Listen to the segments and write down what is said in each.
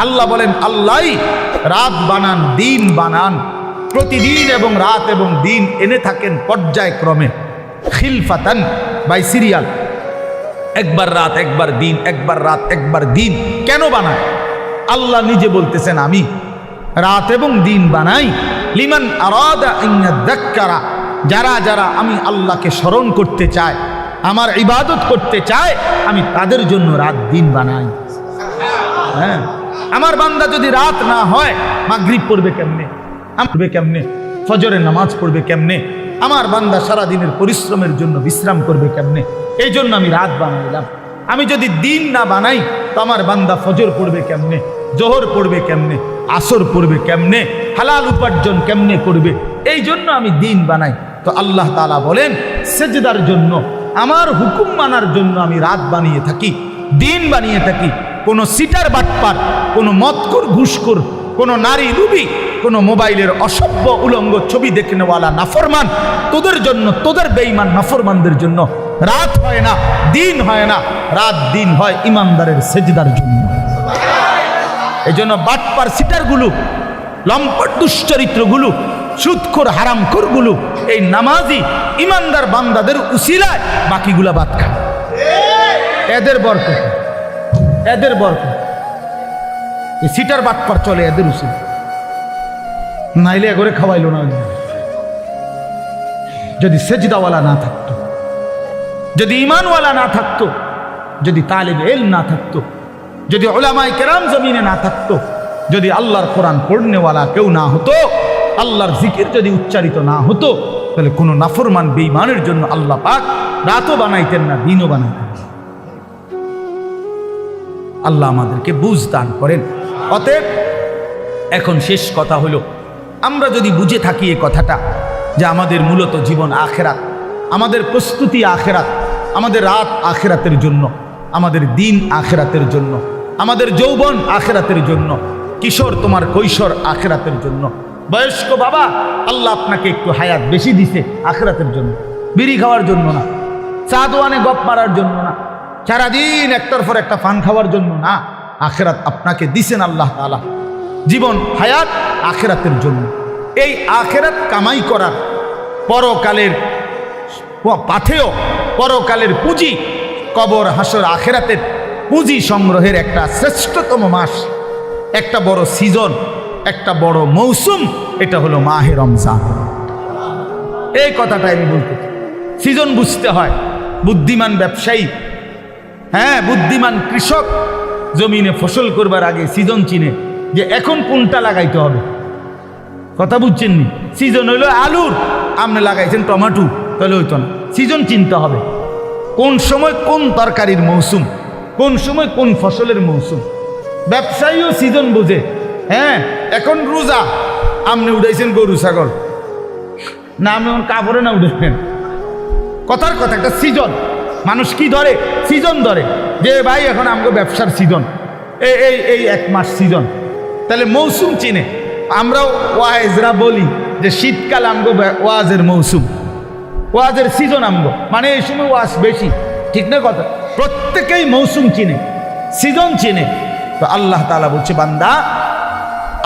আল্লাহ বলেন আল্লাহই রাত বানান, দিন বানান, প্রতিদিন এবং রাত এবং দিন এনে থাকেন পর্যায়ক্রমে, খিলফাতান, বাই সিরিয়াল, একবার রাত একবার দিন, একবার রাত একবার দিন। কেন বানায়? আল্লাহ নিজে বলতেছেন আমি রাত এবং দিন বানাই লিমান আরাদা আন ইয়াযাক্কারা, যারা যারা আমি আল্লাহকে স্মরণ করতে চায়, আমার ইবাদত করতে চায়, আমি তাদের জন্য রাত দিন বানাই। হ্যাঁ, আমার বান্দা যদি রাত না হয় মাগরিব পড়বে কেমনে, পড়বে কেমনে, ফজরের নামাজ পড়বে কেমনে, আমার বান্দা সারা দিনের পরিশ্রমের জন্য বিশ্রাম করবে কেমনে? এই জন্য আমি রাত বানাইলাম। আমি যদি দিন না বানাই তো আমার বান্দা ফজর পড়বে কেমনে, জোহর পড়বে কেমনে, আসর পড়বে কেমনে, হালাল উপার্জন কেমনে করবে? এই জন্য আমি দিন বানাই। তো আল্লাহ তাআলা বলেন সেজদার জন্য, আমার হুকুম মানার জন্য আমি রাত বানিয়ে থাকি, দিন বানিয়ে থাকি। কোনো সিটার বাটপার, কোনো মদখোর ঘুষখোর, কোনো নারী লুবি, কোনো মোবাইলের অসভ্য উলঙ্গ ছবি দেখনেওয়ালা নাফরমান, তোদের জন্য, তোদের বেঈমান নাফরমানদের জন্য রাত হয় না, দিন হয় না, রাত দিন হয় ইমানদারের সেজদার জন্য। এই জন্য বাটপার সিটারগুলো, লম্পট দুশ্চরিত্রগুলো, সুদখোর হারামখোরগুলো এই নামাজি ইমানদার বান্দাদের উসিলায় বাকিগুলা বাদ খায়। এদের বরকত, এদের বরকত, এই সিটার বাটপার চলে এদের উসিলা, নাইলে এগরে খাওয়াইলো না। যদি সেজদাওয়ালা না থাকতো, যদি ইমানওয়ালা না থাকতো, যদি তালিব ইলম না থাকতো, যদি উলামায়ে কেরাম জমিনে না থাকতো, যদি আল্লাহর কোরআন পড়নেওয়ালা কেউ না হতো, আল্লাহর জিকির যদি উচ্চারিত না হতো, তাহলে কোনো নাফরমান বেঈমানের জন্য আল্লাহ পাক রাতও বানাইতেন না, দিনও বানাইতেন না। আল্লাহ আমাদেরকে বুঝ দান করেন। অতএব এখন শেষ কথা হলো, আমরা যদি বুঝে থাকি এই কথাটা যে আমাদের মূলত জীবন আখেরাত, আমাদের প্রস্তুতি আখেরাত, আমাদের রাত আখেরাতের জন্য, আমাদের দিন আখেরাতের জন্য, আমাদের যৌবন আখেরাতের জন্য, কিশোর তোমার কৈশোর আখেরাতের জন্য, বয়স্ক বাবা আল্লাহ আপনাকে একটু হায়াত বেশি দিছে আখেরাতের জন্য, বিড়ি খাওয়ার জন্য না, চা দোয়ানে গপ মারার জন্য না, সারাদিন একটার পর একটা পান খাওয়ার জন্য না, আখেরাত আপনাকে দিছেন আল্লাহ তাআলা, জীবন হায়াত আখেরাতের জন্য। এই আখেরাত কামাই করার, পরকালের পাথেয়, পরকালের পুঁজি, কবর হাসর আখেরাতের পুঁজি সংগ্রহের একটা শ্রেষ্ঠতম মাস, একটা বড় সিজন, একটা বড় মৌসুম, এটা হলো মাহে রমজান। এই কথাটাই আমি বলতে চাই। সিজন বুঝতে হয়। বুদ্ধিমান ব্যবসায়ী, হ্যাঁ বুদ্ধিমান কৃষক জমিনে ফসল করবার আগে সিজন চিনে যে এখন কোনটা লাগাইতে হবে। কথা বুঝছেন নি? সিজন হইলো আলুর, আপনি লাগাইছেন টমেটো, তাহলে হইতো না। সিজন চিনতে হবে কোন সময় কোন তরকারির মৌসুম, কোন সময় কোন ফসলের মৌসুম। ব্যবসায়ীও সিজন বোঝে। হ্যাঁ, এখন রোজা, আপনি উঠাইছেন গরু ছাগল, না আপনি কাপড়ে না উঠেছেন। কথার কথা একটা সিজন। মানুষ কি ধরে? সিজন ধরে যে ভাই এখন আমগো ব্যবসার সিজন, এই এই এক মাস সিজন, তাহলে মৌসুম চিনে। আমরাও ওয়াইজরা বলি যে শীতকাল আমগো ওয়াজের মৌসুম, ওয়াজের সিজন আমগো, মানে এই সময় ওয়াজ বেশি। ঠিক না কথা? প্রত্যেকেই মৌসুম চিনে, সিজন চিনে। তো আল্লাহ তাআলা বলছে বান্দা,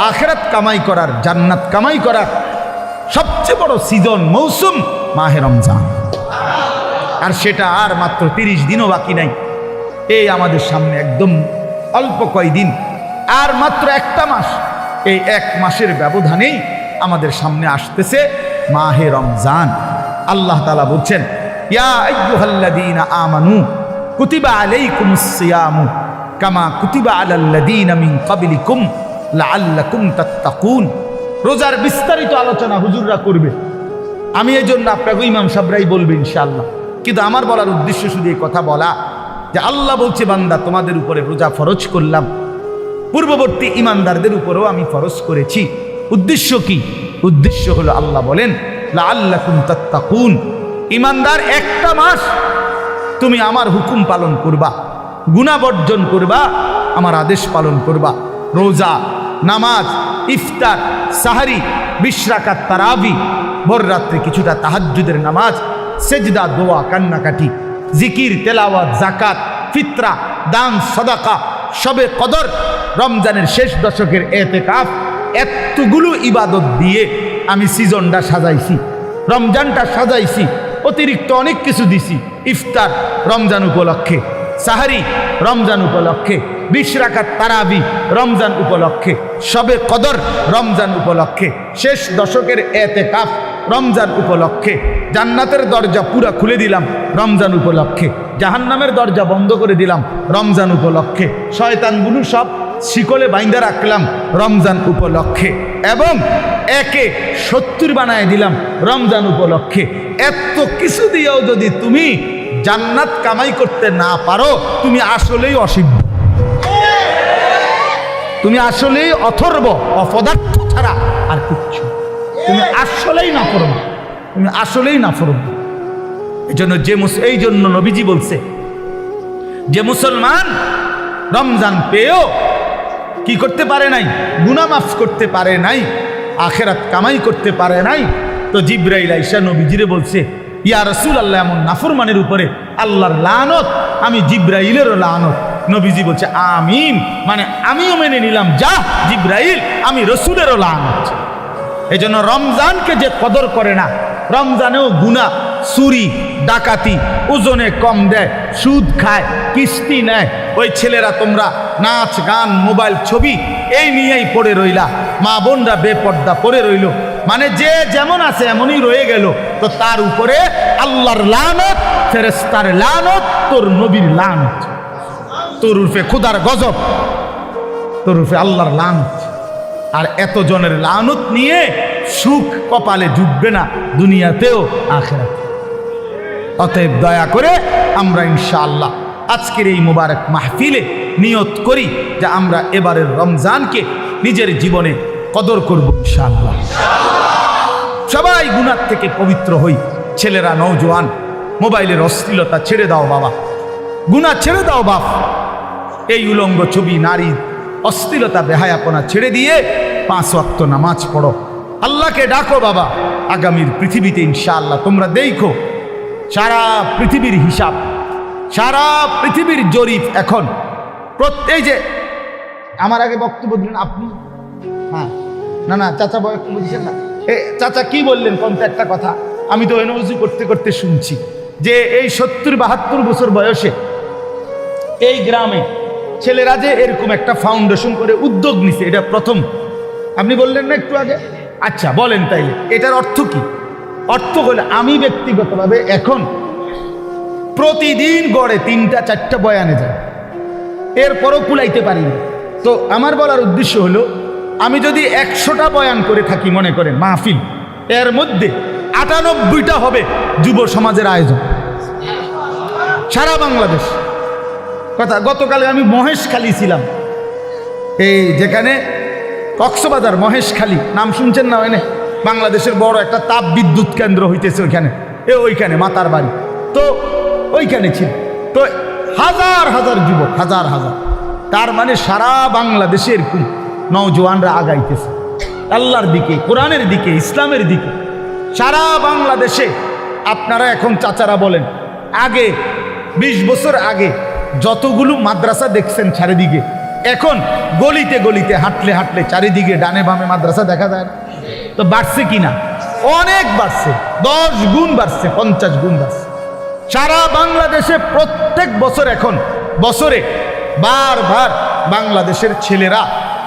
আখিরাত কামাই করার, জান্নাত কামাই করার সবচেয়ে বড় সিজন, মৌসুম মাহে রমজান। আর সেটা আর মাত্র 30 দিনও বাকি নাই। এই আমাদের সামনে একদম অল্প কয়দিন, আর মাত্র একটা মাস। এই এক মাসের ব্যবধানেই আমাদের সামনে আসতেছে মাহে রমজান। আল্লাহ তাআলা বলছেন, ইয়া আইয়ুহাল্লাযীনা আমানু কুতিবা আলাইকুমুস সিয়ামু কামা কুতিবা আলাল্লাযীনা মিন ক্বাবলিকুম লাআল্লাকুম তাত্তাকুন। রোজার বিস্তারিত আলোচনা হুজুররা করবে, আমি এই জন্য আপনাকে ইমাম সাহেবরাই বলবে ইনশাআল্লাহ। কিন্তু আমার বলার উদ্দেশ্য শুধু এই কথা বলা যে আল্লাহ বলছে বান্দা তোমাদের উপরে রোজা ফরজ করলাম, পূর্ববর্তী ইমানদারদের উপরেও আমি ফরজ করেছি। উদ্দেশ্য কি? উদ্দেশ্য হলো আল্লাহ বলেন লাআল্লাকুম তাত্তাকুন, ইমানদার একটা মাস তুমি আমার হুকুম পালন করবা, গুনাহ বর্জন করবা, আমার আদেশ পালন করবা। রোজা, নামাজ, ইফতার, সাহারি, 20 রাকাত তারাবি, ভোর রাত্রে কিছুটা তাহাজ্জুদের নামাজ, সেজদা, দোয়া, কান্নাকাটি, জিকির, তেলাওয়াত, যাকাত, ফিতরা, দান, সাদাকা, শবে কদর, রমজানের শেষ দশকের এতেকাফ, এতগুলো ইবাদত দিয়ে আমি সিজনটা সাজাইছি, রমজানটা সাজাইছি, অতিরিক্ত অনেক কিছু দিছি। ইফতার রমজান উপলক্ষে, সাহারি রমজান উপলক্ষে, 20 রাকাত তারাবি রমজান উপলক্ষে, শবে কদর রমজান উপলক্ষে, শেষ দশকের এতেকাফ রমজান উপলক্ষে, জান্নাতের দরজা পুরা খুলে দিলাম রমজান উপলক্ষে, জাহান্নামের দরজা বন্ধ করে দিলাম রমজান উপলক্ষে, শয়তানগুলো সব শিকলে বাইন্দা রাখলাম রমজান উপলক্ষে, এবং একে 70 বানায় দিলাম রমজান উপলক্ষে। এত কিছু দিয়েও যদি তুমি জান্নাত কামাই করতে না পারো, তুমি আসলেই অসিদ্ধ, তুমি আসলেই অথর্ব, অপদার্থ ছাড়া আর কিচ্ছু। তুমি আসলেই না করো, তুমি আসলেই না করো। এই জন্য নবীজি বলছে যে মুসলমান রমজান পেয়েও কি করতে পারে নাই, গুনাহ মাফ করতে পারে নাই, আখেরাত কামাই করতে পারে নাই, তো জিবরাইল আইসা নবীজিরে বলছে, ইয়া রাসূলুল্লাহ, এমন নাফরমানের উপরে আল্লাহর লানত, আমি জিবরাইলেরও লানত। নবীজি বলছে আমিন, মানে আমিও মেনে নিলাম, যা জিবরাইল, আমি রসুলেরও লানত। এই জন্য রমজানকে যে কদর করে না, রমজানেও গুনাহ, চুরি, ডাকাতি, ওজনে কম দেয়, সুদ খায়, কিস্তি নেয়, ওই ছেলেরা তোমরা নাচ গান, মোবাইল, ছবি এই নিয়েই পড়ে রইলা, মা বোনরা বেপর্দা পড়ে রইল, মানে যে যেমন আছে এমনই রয়ে গেল। তো তার উপরে আল্লাহর লানত, ফেরেশতার লানত, তোর নবীর লানত, তোর উর্ফে খুদার গজব, তোর উর্ফে আল্লাহর লানত। আর এত জনের লানত নিয়ে সুখ কপালে জুটবে না, দুনিয়াতেও আখিরাতে। অতএব দয়া করে আমরা ইনশাআল্লাহ আজকের এই মুবারক মাহফিলে নিয়ত করি যে আমরা এবারের রমজানকে নিজের জীবনে কদর করব ইনশাআল্লাহ। সবাই গুনাহ থেকে পবিত্র হই। ছেলেরা, নওজোয়ান, মোবাইলের অশ্লীলতা ছেড়ে দাও বাবা, গুনাহ ছেড়ে দাও বাপ, এই উলঙ্গ ছবি, নারী, অশ্লীলতা, বেহায়াপনা ছেড়ে দিয়ে 5 ওয়াক্ত নামাজ পড়ো, আল্লাহকে ডাকো বাবা। আগামীর পৃথিবীতে ইনশাআল্লাহ তোমরা দেখো সারা পৃথিবীর হিসাব, সারা পৃথিবীর জরিপ এখন প্রত্যেক যে আমার আগে বক্তব্য দিলেন আপনি, হ্যাঁ না না চাচা বক্তব্য দিচ্ছেন না, চাচা কি বললেন কোন একটা কথা, আমি তো এনওজি করতে করতে শুনছি যে এই 70-72 বছর বয়সে এই গ্রামে ছেলেরা যে এরকম একটা ফাউন্ডেশন করে উদ্যোগ নিছে, এটা প্রথম। আপনি বললেন না একটু আগে? আচ্ছা বলেন তাইলে এটার অর্থ কি? অর্থ হলে আমি ব্যক্তিগতভাবে এখন প্রতিদিন গড়ে 3-4টা বয়ানে যাই, এরপরও কুলাইতে পারি না। তো আমার বলার উদ্দেশ্য হলো, আমি যদি 100টা বয়ান করে থাকি মনে করেন মাহফিল, এর মধ্যে 98টা হবে যুব সমাজের আয়োজন সারা বাংলাদেশ। কথা, গতকালে আমি মহেশখালী ছিলাম, এই যেখানে কক্সবাজার মহেশখালী নাম শুনছেন না, ওইখানে বাংলাদেশের বড় একটা তাপ বিদ্যুৎ কেন্দ্র হইতেছে ওইখানে, ওইখানে মাতার বাড়ি, তো ওইখানে ছিল। তো হাজার হাজার যুবক, হাজার হাজার, তার মানে সারা বাংলাদেশে এরকম নওজোয়ানরা আগাইতেছে আল্লাহর দিকে, কোরআনের দিকে, ইসলামের দিকে। সারা বাংলাদেশে আপনারা এখন চাচারা বলেন, আগে 20 বছর আগে যতগুলো মাদ্রাসা দেখছেন চারিদিকে, এখন গলিতে গলিতে হাঁটলে হাঁটলে চারিদিকে ডানে বামে মাদ্রাসা দেখা যায় না? তো বাড়ছে কিনা? অনেক বাড়ছে, 10 গুণ বাড়ছে, 50 গুণ বাড়ছে। সারা বাংলাদেশে প্রত্যেক বছর, এখন বছরে বারবার বাংলাদেশের ছেলেরা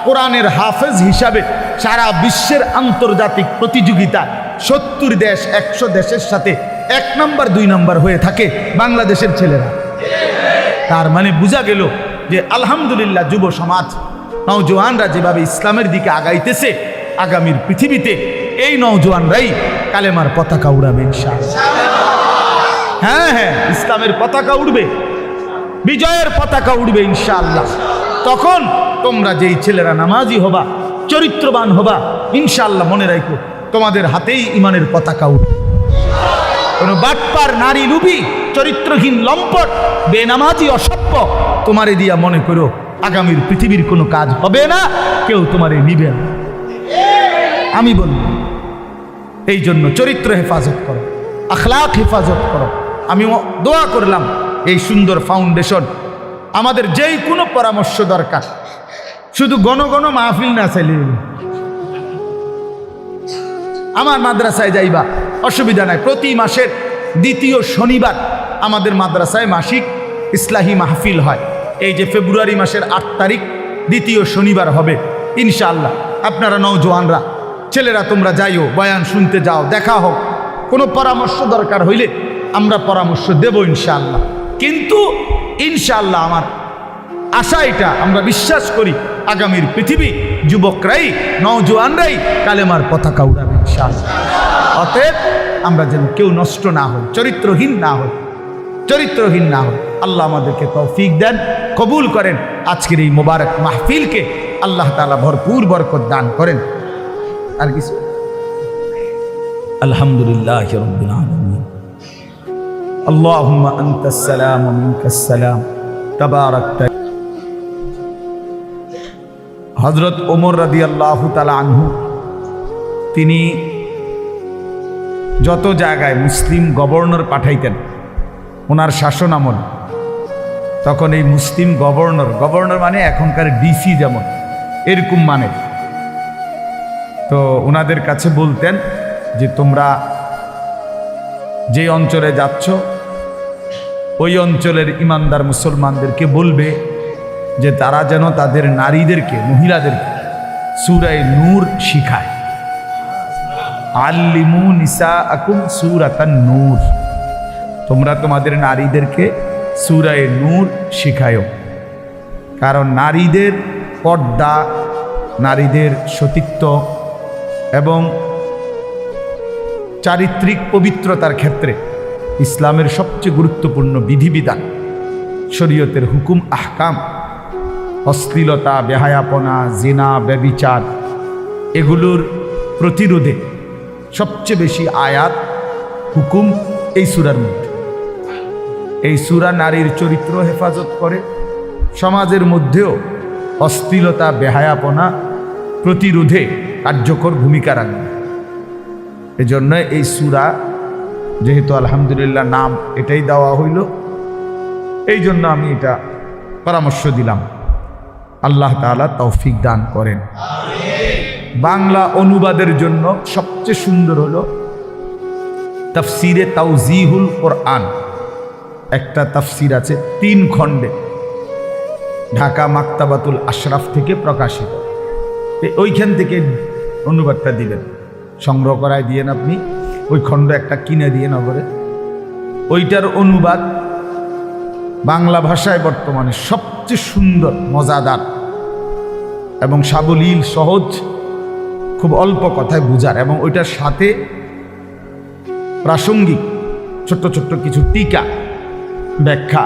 কোরআনের হাফেজ হিসাবে সারা বিশ্বের আন্তর্জাতিক প্রতিযোগিতা 70 দেশ 100 দেশের সাথে 1 নম্বর 2 নম্বর হয়ে থাকে বাংলাদেশের ছেলেরা। তার মানে বোঝা গেল যে আলহামদুলিল্লাহ যুব সমাজ, নওজোয়ানরা যেভাবে ইসলামের দিকে আগাইতেছে, আগামীর পৃথিবীতে এই নওজোয়ানরাই কালেমার পতাকা উড়াবে ইনশাআল্লাহ। হ্যাঁ হ্যাঁ, ইসলামের পতাকা উড়বে, বিজয়ের পতাকা উড়বে ইনশাআল্লাহ। তখন তোমরা যেই ছেলেরা নামাজি হবা, চরিত্রবান হবা, ইনশাআল্লাহ মনে রাখো তোমাদের হাতেই ইমানের পতাকা উঠবে। কোন বাটপার, নারী লুবি, চরিত্রহীন, লম্পট, বেনামাজি, অসভ্য তোমারে দিয়া মনে করো আগামীর পৃথিবীর কোনো কাজ হবে না, কেউ তোমারে নিবে না। আমি বলব এই জন্য চরিত্র হেফাজত করো, আখলাক হেফাজত করো। আমি দোয়া করলাম এই সুন্দর ফাউন্ডেশন, আমাদের যেই কোনো পরামর্শ দরকার শুধু ঘন ঘন মাহফিল না চাইলে আমার মাদ্রাসায় যাইবা, অসুবিধা নাই। প্রতি মাসের দ্বিতীয় শনিবার আমাদের মাদ্রাসায় মাসিক ইসলাহি মাহফিল হয়। এই যে ফেব্রুয়ারি মাসের 8 তারিখ দ্বিতীয় শনিবার হবে ইনশাআল্লাহ। আপনারা নওজোয়ানরা, ছেলেরা তোমরা যাইও, বয়ান শুনতে যাও, দেখা হোক। কোনো পরামর্শ দরকার হইলে আমরা পরামর্শ দেব ইনশাআল্লাহ। কিন্তু ইনশাআল্লাহ আমার আশা এটা, আমরা বিশ্বাস করি আগামীর পৃথিবী যুবকরাই, নওজোয়ানরাই কালেমার পতাকা উড়াবে ইনশাআল্লাহ। অতএব আমরা যেন কেউ নষ্ট না হই, চরিত্রহীন না হই, চরিত্রহীন না হই। আল্লাহ আমাদেরকে তৌফিক দেন, কবুল করেন। আজকের এই মোবারক মাহফিলকে আল্লাহ তাআলা ভরপুর বরকত দান করেন। আর কিছু? আলহামদুলিল্লাহ রাব্বিল আলামিন। আল্লাহুম্মা আনতাস সালাম ওয়া মিনকাস সালাম, তাবারাকতা। হযরত ওমর রাদিয়াল্লাহু তাআলা আনহু, তিনি যত জায়গায় মুসলিম গভর্নর পাঠাইতেন ওনার শাসন আমল, তখন এই মুসলিম গভর্নর মানে এখনকার ডিসি যেমন, এরকম মানে, তো ওনাদের কাছে বলতেন যে তোমরা যে অঞ্চলে যাচ্ছ ওই অঞ্চলের ইমানদার মুসলমানদেরকে বলবে যে তারা যেন তাদের নারীদেরকে, মহিলাদেরকে সূরা নূর শিখায়। আল্লিমু নিসাআকুম সূরাতান নূর, তোমরা তোমাদের নারীদেরকে সূরা নূর শিখায়ো। কারণ নারীদের পর্দা, নারীদের সতীত্ব এবং চারিত্রিক পবিত্রতার ক্ষেত্রে ইসলামের সবচেয়ে গুরুত্বপূর্ণ বিধিবিধান, শরীয়তের হুকুম আহকাম, অশ্লীলতা, বেহায়াপনা, জিনা, ব্যভিচার, এগুলোর প্রতিরোধে সবচেয়ে বেশি আয়াত, হুকুম এই সূরার মধ্যে। এই সূরা নারীর চরিত্র হেফাজত করে, সমাজের মধ্যেও অশ্লীলতা, বেহায়াপনা প্রতিরোধে কার্যকর ভূমিকা রাখবে। এজন্য এই সূরা, যেহেতু আলহামদুলিল্লাহ নাম এটাই দেওয়া হইল, এই জন্য আমি এটা পরামর্শ দিলাম। আল্লাহ তাআলা তৌফিক দান করেন। বাংলা অনুবাদের জন্য সবচেয়ে সুন্দর হলো তাফসিরে তাওজিহুল কোরআন, একটা তাফসির আছে 3 খণ্ডে, ঢাকা মাকতাবাতুল আশরাফ থেকে প্রকাশিত। ওইখান থেকে অনুবাদটা দিবেন, সংগ্রহ করায় দিয়েন আপনি, ওই খণ্ড একটা কিনে দিয়ে নগরে। ওইটার অনুবাদ বাংলা ভাষায় বর্তমানে সবচেয়ে সুন্দর, মজাদার এবং সাবলীল, সহজ, খুব অল্প কথায় বুঝার, এবং ওইটার সাথে প্রাসঙ্গিক ছোট্ট ছোট্ট কিছু টিকা, ব্যাখ্যা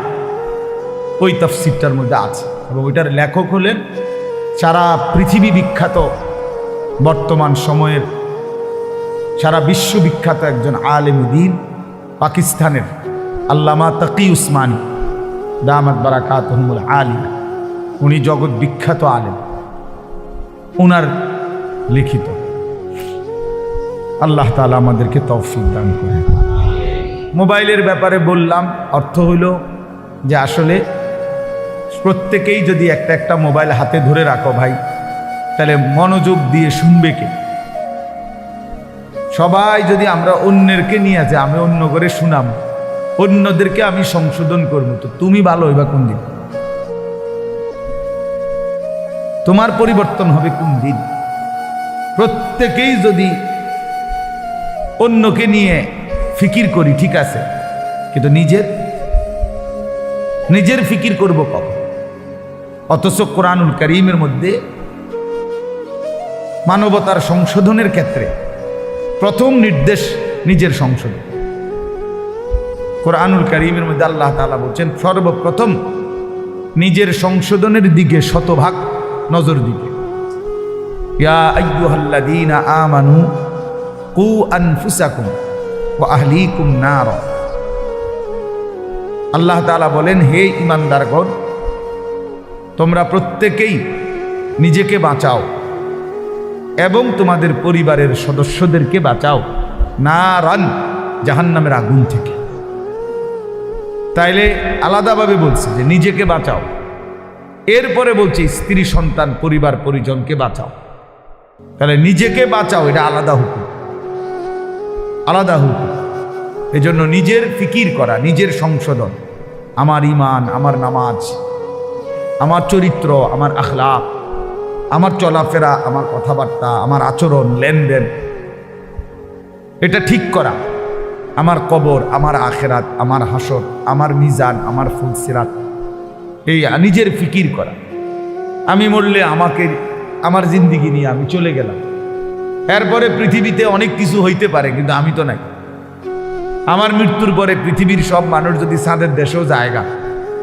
ওই তাফসিরটার মধ্যে আছে। এবং ওইটার লেখক হলেন সারা পৃথিবী বিখ্যাত, বর্তমান সময়ের সারা বিশ্ববিখ্যাত একজন আলেম দ্বীন, পাকিস্তানের আল্লামা তাকি উসমানী দামাত বারাকাতুহুল আলিয়া। উনি জগৎ বিখ্যাত আলেম, ওনার লিখিত। আল্লাহ তাআলা আমাদেরকে তৌফিক দান করেন। মোবাইলের ব্যাপারে বললাম, অর্থ হইল যে আসলে প্রত্যেকেই যদি একটা একটা মোবাইল হাতে ধরে রাখো ভাই, তাহলে মনোযোগ দিয়ে শুনবে কে? সবাই যদি আমরা অন্যেরকে নিয়ে যে আমি অন্য করে শুনাম, অন্যদেরকে আমি সংশোধন করবো, তো তুমি ভালো হইবা কোন দিন? তোমার পরিবর্তন হবে কোন দিন? প্রত্যেকেই যদি অন্যকে নিয়ে ফিকির করি, ঠিক আছে, কিন্তু নিজের ফিকির করব কখন? অথচ কোরআনুল কারীমের মধ্যে মানবতার সংশোধনের ক্ষেত্রে প্রথম নির্দেশ নিজের সংশোধন। কোরআনুল কারীমের মধ্যে আল্লাহ তাআলা বলছেন সর্বপ্রথম নিজের সংশোধনের দিকে শতভাগ নজর দিতে। ইয়া আইয়ুহাল্লাযীনা আমানু কু আনফুসাকুম ওয়া আহলিকুম নার। আল্লাহ তাআলা বলেন, হে ঈমানদারগণ, তোমরা প্রত্যেকেই নিজেকে বাঁচাও এবং তোমাদের পরিবারের সদস্যদেরকে বাঁচাও নারান, জাহান্নামের আগুন থেকে। তাইলে আলাদাভাবে বলছে যে নিজেকে বাঁচাও, এরপরে বলছে স্ত্রী সন্তান পরিবার পরিজনকে বাঁচাও। তাহলে নিজেকে বাঁচাও, এটা আলাদা হুকুম, আলাদা হুকুম। এজন্য নিজের ফিকির করা, নিজের সংশোধন, আমার ঈমান, আমার নামাজ, আমার চরিত্র, আমার আখলাক, আমার চলাফেরা, আমার কথাবার্তা, আমার আচরণ, লেনদেন, এটা ঠিক করা। আমার কবর, আমার আখেরাত, আমার হাসর, আমার মিজান, আমার ফুলসিরাত, এই নিজের ফিকির করা। আমি মরলে আমাকে, আমার জিন্দিগি নিয়ে আমি চলে গেলাম, এরপরে পৃথিবীতে অনেক কিছু হইতে পারে, কিন্তু আমি তো নাই। আমার মৃত্যুর পরে পৃথিবীর সব মানুষ যদি চাঁদের দেশেও জায়গা,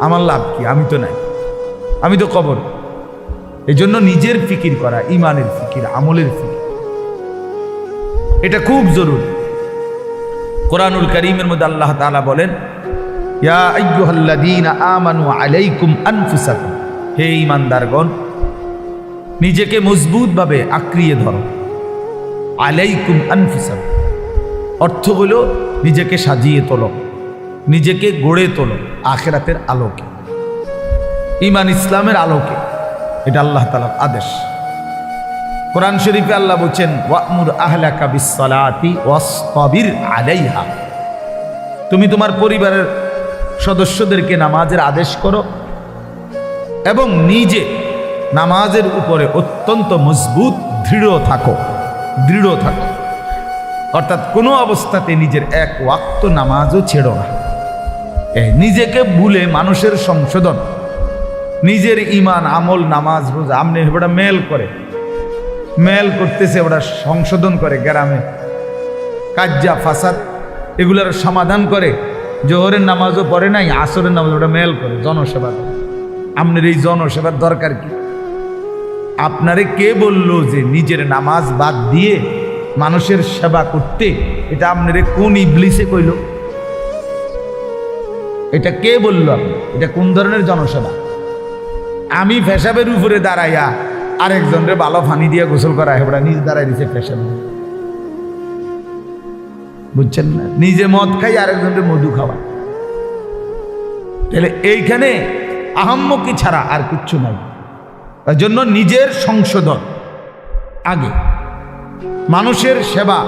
আমার লাভ কি? আমি তো নাই, আমি তো কবর। এই জন্য নিজের ফিকির করা, ইমানের ফিকির, আমলের ফিকির, এটা খুব জরুরি। কোরআনুল কারীমের মধ্যে আল্লাহ তাআলা বলেন, ইয়া আইয়ুহাল্লাযীনা আমানু আলাইকুম আনফুসাকুম, হে ঈমানদারগণ নিজেকে মজবুতভাবে আঁকড়িয়ে ধরো। আলাইকুম আনফুসাকুম অর্থ হলো নিজেকে সাজিয়ে তোলো, নিজেকে গড়ে তোলো আখিরাতের আলোকে, ঈমান ইসলামের আলোকে। এটা আল্লাহ তাআলার আদেশ। কোরআন শরীফে আল্লাহ বলছেন, ওয়া'মুর আহলাকা বিস-সালাতি ওয়াসতাবির আলাইহা, তুমি তোমার পরিবারের সদস্যদেরকে নামাজের আদেশ করো এবং নিজে নামাজের উপরে অত্যন্ত মজবুত দৃঢ় থাকো, দৃঢ় থাকো। অর্থাৎ কোনো অবস্থাতে নিজের এক ওয়াক্ত নামাজও ছেড়ো না। নিজেকে ভুলে মানুষের সংশোধন, নিজের ঈমান, আমল, নামাজ, রোজা, আমনে ওটা মেল করে, মেল করতেছে, ওটা সংশোধন করে, গ্রামে কাজ্জা ফাসাদ এগুলোর সমাধান করে। জোহরের নামাজও পড়ে নাই, আসরের নামাজ ওটা মেল করে, জনসেবা করে। আপনার এই জনসেবার দরকার কি? আপনারে কে বলল যে নিজের নামাজ বাদ দিয়ে মানুষের সেবা করতে? এটা আপনারে কোন ইবলিসে কইল? এটা কে বলল? আপনি এটা কোন ধরনের জনসেবা? আমি পেশাবের উপরে দাঁড়াইয়া আরেকজনের ভালো পানি দিয়ে গোসল করা, হেবড়া নিজ দাঁড়াই দিছে পেশাব, বুঝছেন না? নিজে মদ খাই, আরেকজনের মধু খাওয়া। তাহলে এইখানে আহাম্মকি ছাড়া আর কিচ্ছু নাই। তার জন্য নিজের সংশোধন আগে, মানুষের সেবা,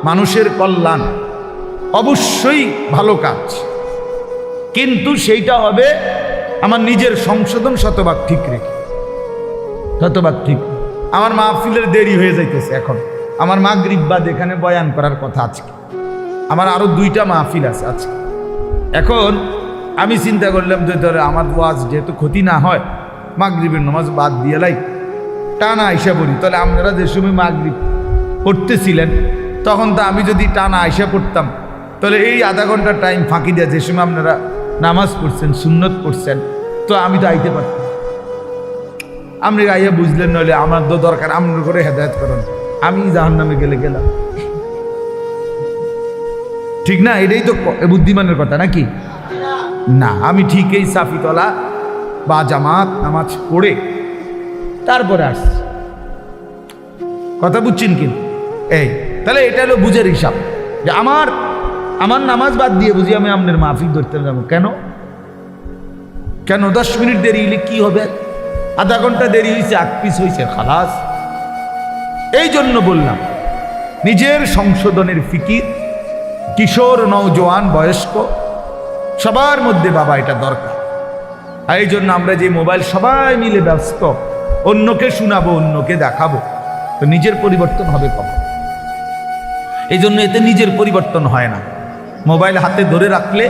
মানুষের কল্যাণ অবশ্যই ভালো কাজ, কিন্তু সেইটা হবে আমার নিজের সংশোধন শতভাগ ঠিক রেখে, শতভাগ ঠিক। আমার মাহফিলের দেরি হয়ে যাইতেছে, এখন আমার মাগরিব বাদ এখানে বয়ান করার কথা আজকে, আমার আরো 2টা মাহফিল আছে আজকে। এখন আমি চিন্তা করলাম যে ধরে আমার ওয়াজ যেহেতু ক্ষতি না হয়, মাগরিবের নামাজ বাদ দিয়ে লাই, টানা আইসা পড়ি। তাহলে আপনারা যে সময় মাগরিব পড়তেছিলেন তখন তো আমি যদি টানা আইসা পড়তাম, তাহলে এই আধা ঘন্টা টাইম ফাঁকি দেওয়া, যে সময় আপনারা নামাজ পড়ছেন, সুন্নত পড়ছেন, তো আমি তো আইতে পারতাম। আপনি আইয়া বুঝলেন, নইলে আমার তো দরকার আপনার করে হেদায়েত করেন, আমি জাহান্নামে গেলে গেলাম, ঠিক না? এটাই তো বুদ্ধিমানের কথা নাকি না? আমি ঠিক এই সাফিতলা বা জামাত নামাজ পড়ে তারপরে আসছি, কথা বুঝছেন? কিন্তু এই তাহলে এটা হলো বুঝের হিসাব, যে আমার নামাজ বাদ দিয়ে বুঝি আমি আপনার মাহফিল ধরতে যাবো। কেন? 10 মিনিট দেরি হলে কি হবে? আধা ঘন্টা দেরি হয়েছে, 8 পিস হয়েছে, খালাস। এই জন্য বললাম নিজের সংশোধনের ফিকির, কিশোর, নওজোয়ান, বয়স্ক সবার মধ্যে বাবা এটা দরকার। আর এই জন্য আমরা যে মোবাইল সবাই মিলে ব্যস্ত, অন্যকে শোনাবো, অন্যকে দেখাবো, তো নিজের পরিবর্তন হবে কখন? এই জন্য এতে নিজের পরিবর্তন হয় না। মোবাইল হাতে ধরে রাখলে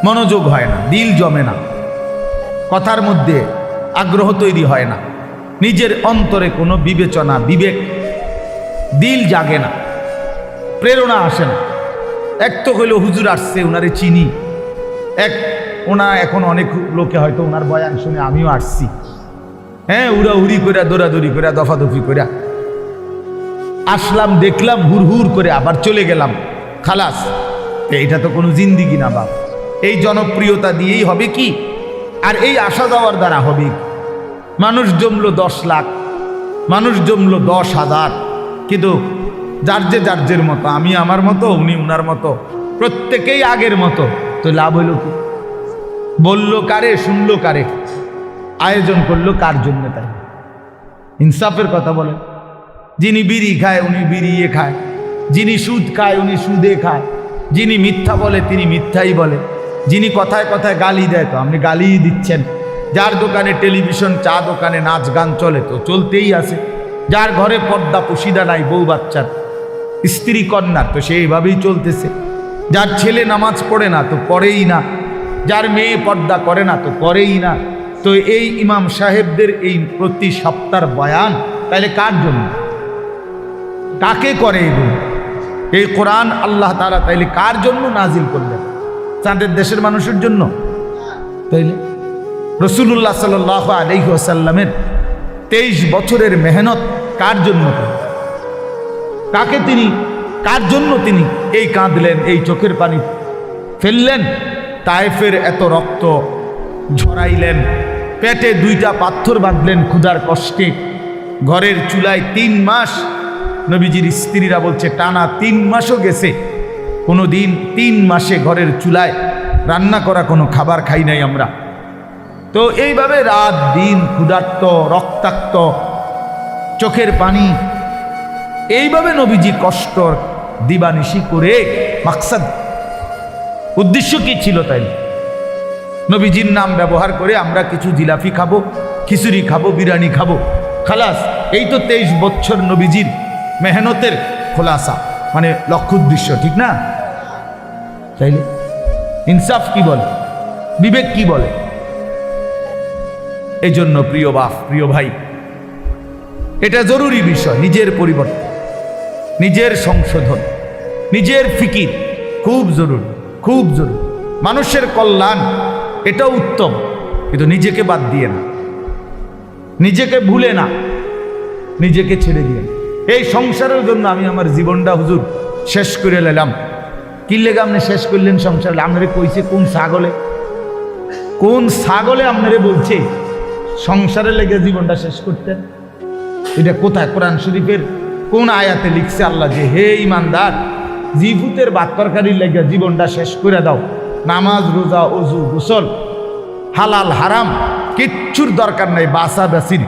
মনোযোগ হয় না, দিল জমে না, কথার মধ্যে আগ্রহ তৈরি হয় না, নিজের অন্তরে কোনো বিবেচনা, বিবেক, দিল জাগে না, প্রেরণা আসে না। এক তো হইল হুজুর আসছে, ওনারে চিনি, এক ওনা এখন অনেক লোকে হয়তো ওনার বয়ান শুনে আমিও আসছি, হ্যাঁ, উড়াউড়ি করে, দৌড়াদৌড়ি করে, দফাদফি করে আসলাম, দেখলাম, হুড় করে আবার চলে গেলাম, খালাস। এইটা তো কোনো জিন্দিগি না বাপ। এই জনপ্রিয়তা দিয়েই হবে কি? আর এই আসা যাওয়ার দ্বারা হবে কি? মানুষ জমলো 10 লাখ, মানুষ জমলো 10,000, কিন্তু যার মতো, আমি আমার মতো, উনি উনার মতো, প্রত্যেকেই আগের মতো, তো লাভ হইল কি? বললো কারে, শুনলো কারে? আয়োজন করলো কার জন্য? তাই ইনসাফের কথা বলে। যিনি বিড়ি খায় উনি বিড়িয়ে খায়, যিনি সুদ খায় উনি সুদে খায়, যিনি মিথ্যা বলে তিনি মিথ্যাই বলে, যিনি কথায় কথায় গালি দেয় তো আপনি গালিই দিচ্ছেন, যার দোকানে টেলিভিশন চা দোকানে নাচ গান চলে তো চলতেই আছে, যার ঘরে পর্দা পুশিদা নাই বউ বাচ্চার স্ত্রী কন্যার তো সেইভাবেই চলতেছে, যার ছেলে নামাজ পড়ে না তো পড়েই না, যার মেয়ে পর্দা করে না তো করেই না। তো এই ইমাম সাহেবদের এই প্রতি সপ্তাহ বয়ান তাহলে কার জন্য? কাকে করে এগুলো? এই কোরআন আল্লাহ তাআলা তাইলে কার জন্য নাজিল করলেন? চাঁদের দেশের মানুষের জন্য? তাইলে রাসূলুল্লাহ সাল্লাল্লাহু আলাইহি ওয়াসাল্লামের 23 বছরের মেহনত কার জন্য? কাকে তিনি, কার জন্য তিনি এই কাঁদলেন, এই চোখের পানি ফেললেন, তায়েফের এত রক্ত ঝরাইলেন, পেটে 2টা পাথর বাঁধলেন ক্ষুধার কষ্টে, ঘরের চুলায় 3 মাস, নবীজির স্ত্রীরা বলছে টানা 3 মাসও গেছে, কোনো দিন 3 মাসে ঘরের চুলায় রান্না করা কোনো খাবার খাই নাই আমরা। তো এইভাবে রাত দিন ক্ষুধার্ত রক্তাক্ত চোখের পানি, এইভাবে নবীজি কষ্ট দিবানিশি করে মাকসাদ উদ্দেশ্য কি ছিল? তাই নবীজির নাম ব্যবহার করে আমরা কিছু জিলাপি খাবো, খিচুড়ি খাবো, বিরিয়ানি খাবো, খালাস। এই তো 23 বছর নবীজির মেহনতের খোলাসা, মানে লক্ষ্য উদ্দেশ্য, ঠিক না? তাইলে ইনসাফ কি বলে, বিবেক কি বলে? এই জন্য প্রিয় বাপ, প্রিয় ভাই, এটা জরুরি বিষয়। নিজের পরিবর্তন, নিজের সংশোধন, নিজের ফিকির খুব জরুরি, খুব জরুরি। মানুষের কল্যাণ এটাও উত্তম, কিন্তু নিজেকে বাদ দিয়ে না, নিজেকে ভুলে না, নিজেকে ছেড়ে দিয়ে। এই সংসারের জন্য আমি আমার জীবনটা হুজুর শেষ করে নিলাম। কি লেগে আপনি শেষ করলেন সংসার? আপনারে কইছে কোন ছাগলে, কোন ছাগলে আপনারে বলছে সংসারে লেগে জীবনটা শেষ করতেন? এটা কোথায়? কোরআন শরীফের কোন আয়াতে লিখছে আল্লাহ যে হে ইমানদার, জিভুতের ভাত তরকারির লেগে জীবনটা শেষ করে দাও, নামাজ রোজা ওযু গোসল হালাল হারাম কিচ্ছুর দরকার নাই, বাসা বাসির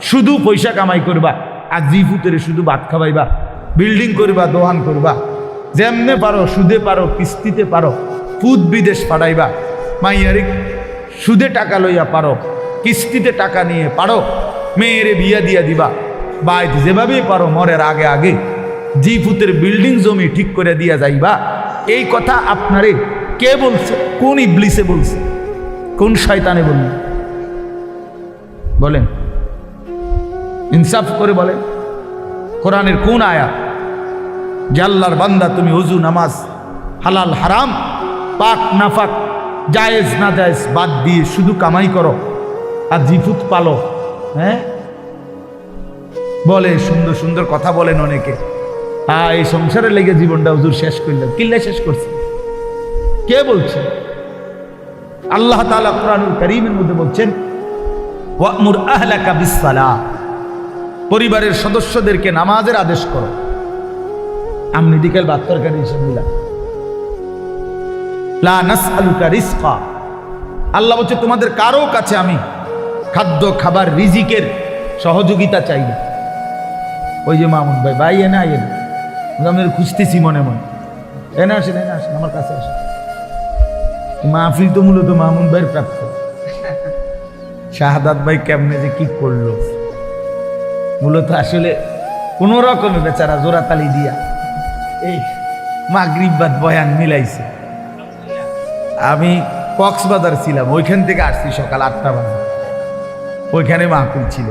শুধু পয়সা কামাই করবা আর জিভুতের শুধু ভাত খাওয়াইবা, বিল্ডিং করবা, দোহান করবা, যেমনে পারো সুদে পারো, কিস্তিতে পারো, ফুদ বিদেশ পাঠাইবা, মাইয়ারে সুদে টাকা লইয়া পারো, কিস্তিতে টাকা নিয়ে পারো, মেয়েরে বিয়া দিয়া দিবা, বাইত যেভাবেই পারো মরের আগে আগে জিভুতের বিল্ডিং জমি ঠিক করে দিয়া যাইবা। এই কথা আপনারে কে বলছে? কোন ইবলিসে বলছে? কোন শয়তানে বললেন? বলেন, ইনসাফ করে বলেন, কোরআনের কোন আয়াত যে আল্লাহর বান্দা তুমি ওযু নামাজ হালাল হারাম পাক নাফাক জায়েজ না জায়েজ বাদ দিয়ে শুধু কামাই করো আর জিফুত পালো? হ্যাঁ, বলে সুন্দর সুন্দর কথা বলেন অনেকে, এই সংসারে লেগে জীবনটা হুজুর শেষ করলেন। কিল্লা শেষ করছে? কে বলছে? আল্লাহ তাআলা কোরআনুল কারীমের মধ্যে বলছেন ওয়া'মুর আহলাকা বিস-সালাহ, পরিবারের সদস্যদেরকে নামাজের আদেশ করো। আমনি দিকেল ভাত তরকারি হিসেব দিলাম, লা নাসআলুকা রিজকা, আল্লাহ বলছে তোমাদের কারো কাছে আমি খাদ্য খাবার রিজিকের সহযোগিতা চাই না। ওই যে মামুন ভাই, ভাই এনে আইন, আমি খুঁজতেছি মনে মনে, এনে আসেন, এনে আসেন, আমার কাছে আসেন। মাহফিল তো মূলত মামুন ভাইয়ের প্রাপ্ত। শাহাদাত ভাই কেমনে যে কি করলো, মূলত আসলে কোন রকমে বেচারা জোড়াতালি দিয়া এই মাগরিব বাদ বয়ান মিলাইছে। আমি কক্সবাজার ছিলাম, ওইখান থেকে আসছি সকাল 8টা বাজে, ওইখানে মাহফিল ছিল।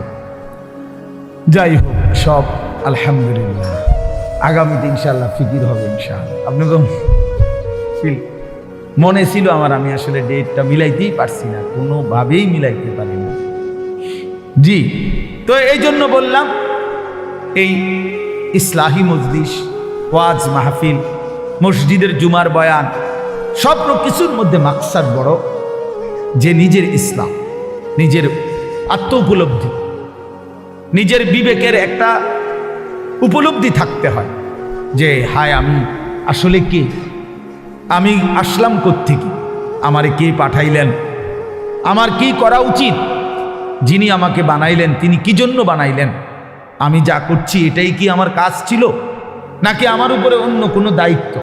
যাই হোক, সব আলহামদুলিল্লাহ, আগামীতে ইনশাআল্লাহ ফিকির হবে ইনশাআল্লাহ। আপনি তো মনে ছিল আমার, আমি আসলে ডেটটা মিলাইতেই পারছি না, কোনোভাবেই মিলাইতে পারি না। জি, তো এই জন্য বললাম এই ইসলাহি মজলিস, ওয়াজ মাহফিল, মসজিদের জুমার বয়ান, সব কিছুর মধ্যে মাকসাদ বড় যে নিজের ইসলাম, নিজের আত্ম উপলব্ধি, নিজের বিবেকের একটা উপলব্ধি থাকতে হয় যে হায় আমি আসলে কে, আমি আসলাম কোত্থেকে, আমারে কে পাঠাইলেন, আমার কি করা উচিত। যিনি আমাকে বানাইলেন তিনি কি জন্য বানাইলেন? আমি যা করছি এটাই কি আমার কাজ ছিল, নাকি আমার উপরে অন্য কোনো দায়িত্ব?